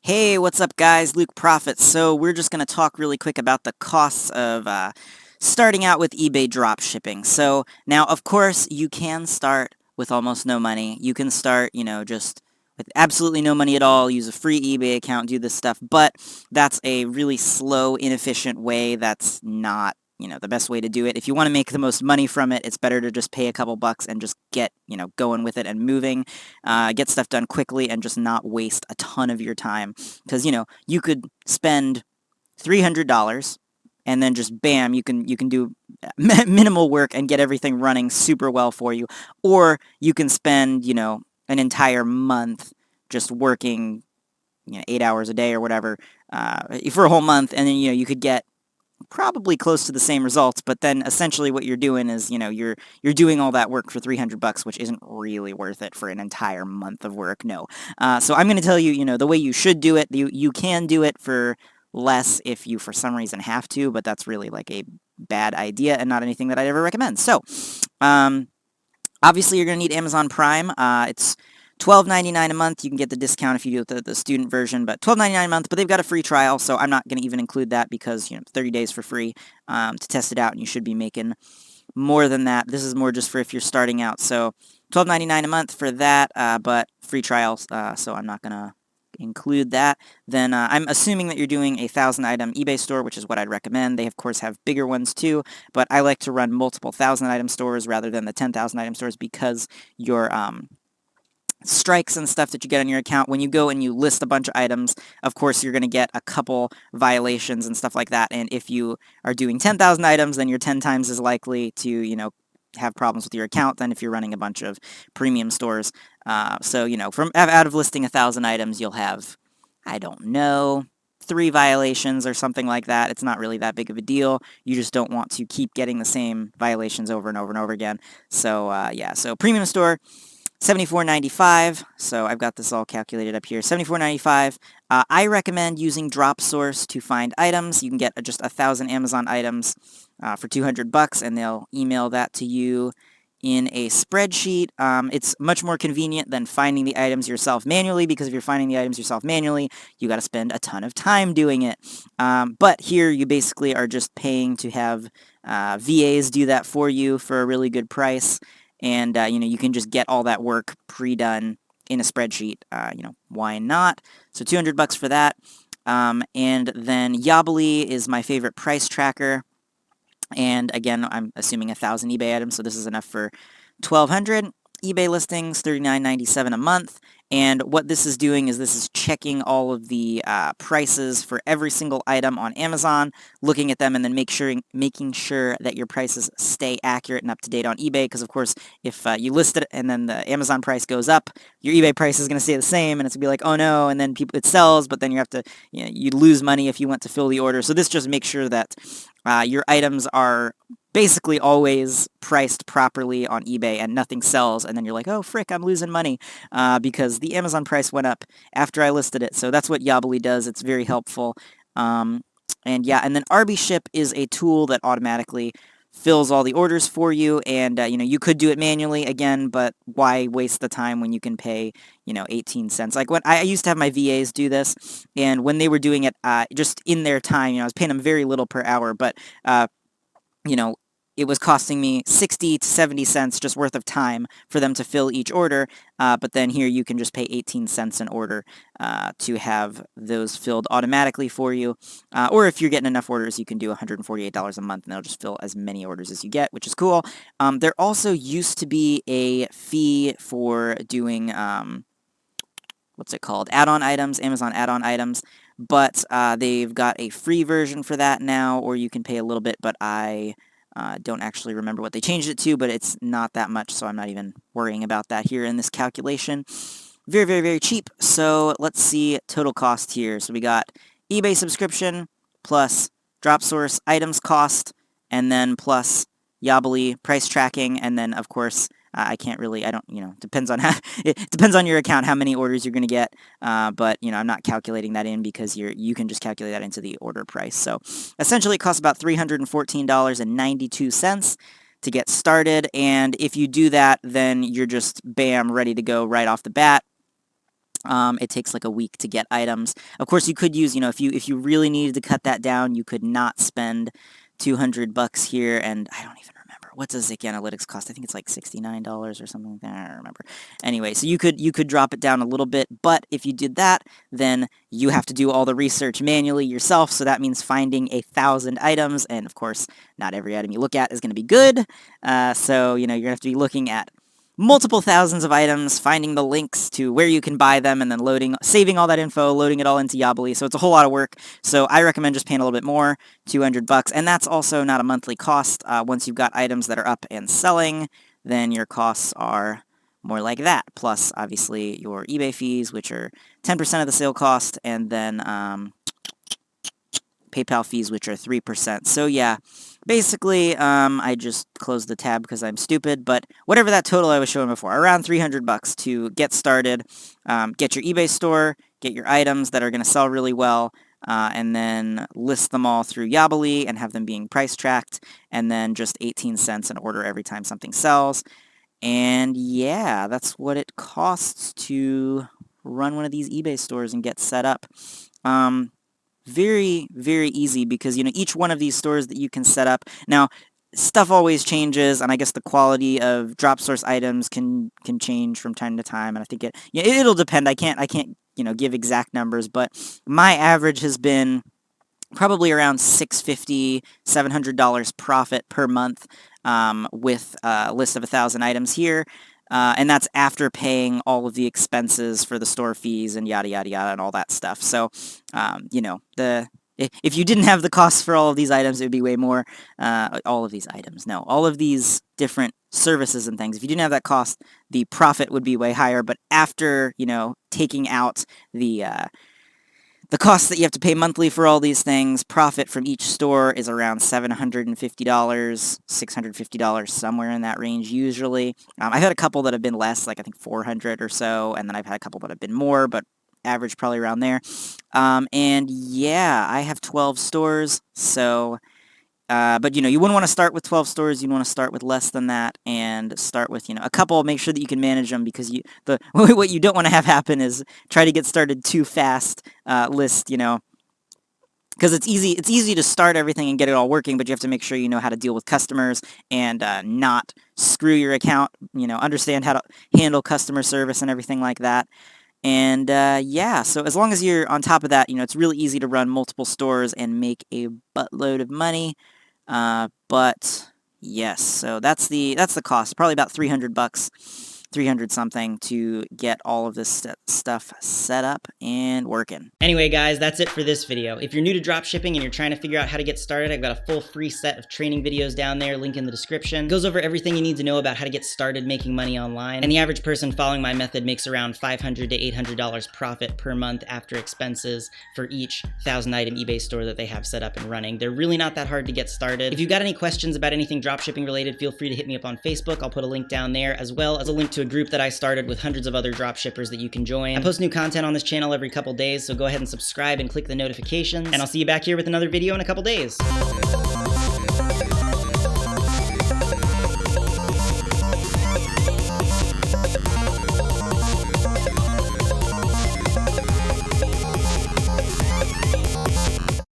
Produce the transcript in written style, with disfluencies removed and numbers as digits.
Hey, what's up, guys? Luke Profit. So we're just going to talk really quick about the costs of starting out with eBay dropshipping. So now, of course, you can start with almost no money. You can start, just with absolutely no money at all, use a free eBay account, do this stuff, but that's a really slow, inefficient way. That's not, the best way to do it. If you want to make the most money from it, it's better to just pay a couple bucks and just get, going with it and moving, get stuff done quickly and just not waste a ton of your time. Because, you could spend $300 and then just bam, you can do minimal work and get everything running super well for you. Or you can spend, an entire month just working, 8 hours a day or whatever, for a whole month, and then, you could get probably close to the same results, but then essentially what you're doing is, you're doing all that work for 300 bucks, which isn't really worth it for an entire month of work. No. So I'm going to tell you, the way you should do it. You can do it for less if you for some reason have to, but that's really like a bad idea and not anything that I'd ever recommend. So, um, obviously, you're going to need Amazon Prime. It's $12.99 a month. You can get the discount if you do the student version, but $12.99 a month. But they've got a free trial, so I'm not going to even include that because 30 days for free to test it out, and you should be making more than that. This is more just for if you're starting out. So $12.99 a month for that, but free trials. So I'm not going to include that. Then I'm assuming that you're doing a 1,000-item eBay store, which is what I'd recommend. They, of course, have bigger ones too, but I like to run multiple 1,000-item stores rather than the 10,000-item stores because your strikes and stuff that you get on your account, when you go and you list a bunch of items, of course, you're going to get a couple violations and stuff like that. And if you are doing 10,000 items, then you're 10 times as likely to, have problems with your account than if you're running a bunch of premium stores. So, from out of listing 1,000 items, you'll have, I don't know, 3 violations or something like that. It's not really that big of a deal. You just don't want to keep getting the same violations over and over and over again. So, yeah, so premium store, $74.95. So I've got this all calculated up here. $74.95. I recommend using DropSource to find items. You can get just 1,000 Amazon items for 200 bucks, and they'll email that to you in a spreadsheet. It's much more convenient than finding the items yourself manually, because if you're finding the items yourself manually, you got to spend a ton of time doing it. But here you basically are just paying to have VAs do that for you for a really good price. And, you can just get all that work pre-done in a spreadsheet. Why not? So 200 bucks for that. And then Yably is my favorite price tracker. And again, I'm assuming 1,000 eBay items, so this is enough for 1,200 eBay listings, $39.97 a month. And what this is doing is this is checking all of the prices for every single item on Amazon, looking at them, and then making sure that your prices stay accurate and up to date on eBay. Because of course, if you list it and then the Amazon price goes up, your eBay price is going to stay the same, and it's going to be like, oh no, and then it sells, but then you have to, you lose money if you went to fill the order. So this just makes sure that your items are basically always priced properly on eBay and nothing sells, and then you're like, oh frick, I'm losing money because the Amazon price went up after I listed it. So that's what Yably does. It's very helpful. And yeah, and then RBShip is a tool that automatically fills all the orders for you, and you could do it manually again, but why waste the time when you can pay 18 cents? Like when I used to have my VAs do this, and when they were doing it just in their time, I was paying them very little per hour, but you know, it was costing me 60 to 70 cents just worth of time for them to fill each order, but then here you can just pay 18 cents an order to have those filled automatically for you, or if you're getting enough orders, you can do $148 a month, and they'll just fill as many orders as you get, which is cool. There also used to be a fee for doing, what's it called, add-on items, Amazon add-on items, but they've got a free version for that now, or you can pay a little bit, but I don't actually remember what they changed it to, but it's not that much, so I'm not even worrying about that here in this calculation. Very, very, very cheap. So let's see total cost here. So we got eBay subscription plus DropSource items cost, and then plus Yably price tracking, and then of course I can't really, I don't, depends on how, it depends on your account how many orders you're going to get, but, I'm not calculating that in because you can just calculate that into the order price. So, essentially, it costs about $314.92 to get started, and if you do that, then you're just, bam, ready to go right off the bat. It takes like a week to get items. Of course, you could use, if you really needed to cut that down, you could not spend $200 here, and I don't even remember. What does Zik Analytics cost? I think it's like $69 or something like that. I don't remember. Anyway, so you could drop it down a little bit, but if you did that, then you have to do all the research manually yourself, so that means finding 1,000 items, and of course, not every item you look at is going to be good, so, you're going to have to be looking at multiple thousands of items, finding the links to where you can buy them, and then saving all that info, loading it all into Yably. So it's a whole lot of work. So I recommend just paying a little bit more, $200, and that's also not a monthly cost. Once you've got items that are up and selling, then your costs are more like that. Plus, obviously, your eBay fees, which are 10% of the sale cost, and then PayPal fees, which are 3%. So yeah, basically, I just closed the tab because I'm stupid, but whatever that total I was showing before, around $300 to get started, get your eBay store, get your items that are going to sell really well, and then list them all through Yably and have them being price tracked, and then just 18 cents an order every time something sells. And yeah, that's what it costs to run one of these eBay stores and get set up. Very, very easy because, each one of these stores that you can set up. Now, stuff always changes, and I guess the quality of drop source items can change from time to time, and I think it'll depend. I can't, give exact numbers, but my average has been probably around $650, $700 profit per month with a list of 1,000 items here. And that's after paying all of the expenses for the store fees and yada, yada, yada, and all that stuff. So, if you didn't have the costs for all of these items, it would be way more. All of these items, no. All of these different services and things, if you didn't have that cost, the profit would be way higher. But after, taking out the cost that you have to pay monthly for all these things, profit from each store is around $750, $650, somewhere in that range usually. I've had a couple that have been less, like I think 400 or so, and then I've had a couple that have been more, but average probably around there. And yeah, I have 12 stores, so... but, you wouldn't want to start with 12 stores. You'd want to start with less than that and start with, a couple. Make sure that you can manage them because what you don't want to have happen is try to get started too fast, because it's easy to start everything and get it all working, but you have to make sure you know how to deal with customers and not screw your account, understand how to handle customer service and everything like that. And yeah, so as long as you're on top of that, it's really easy to run multiple stores and make a buttload of money. But yes, so that's the cost. Probably about $300, 300 something to get all of this stuff set up and working. Anyway, guys, that's it for this video. If you're new to dropshipping and you're trying to figure out how to get started, I've got a full free set of training videos down there, link in the description. It goes over everything you need to know about how to get started making money online. And the average person following my method makes around $500 to $800 profit per month after expenses for each 1,000-item eBay store that they have set up and running. They're really not that hard to get started. If you've got any questions about anything dropshipping related, feel free to hit me up on Facebook. I'll put a link down there, as well as a link to a group that I started with hundreds of other dropshippers that you can join. I post new content on this channel every couple days, so go ahead and subscribe and click the notifications, and I'll see you back here with another video in a couple days.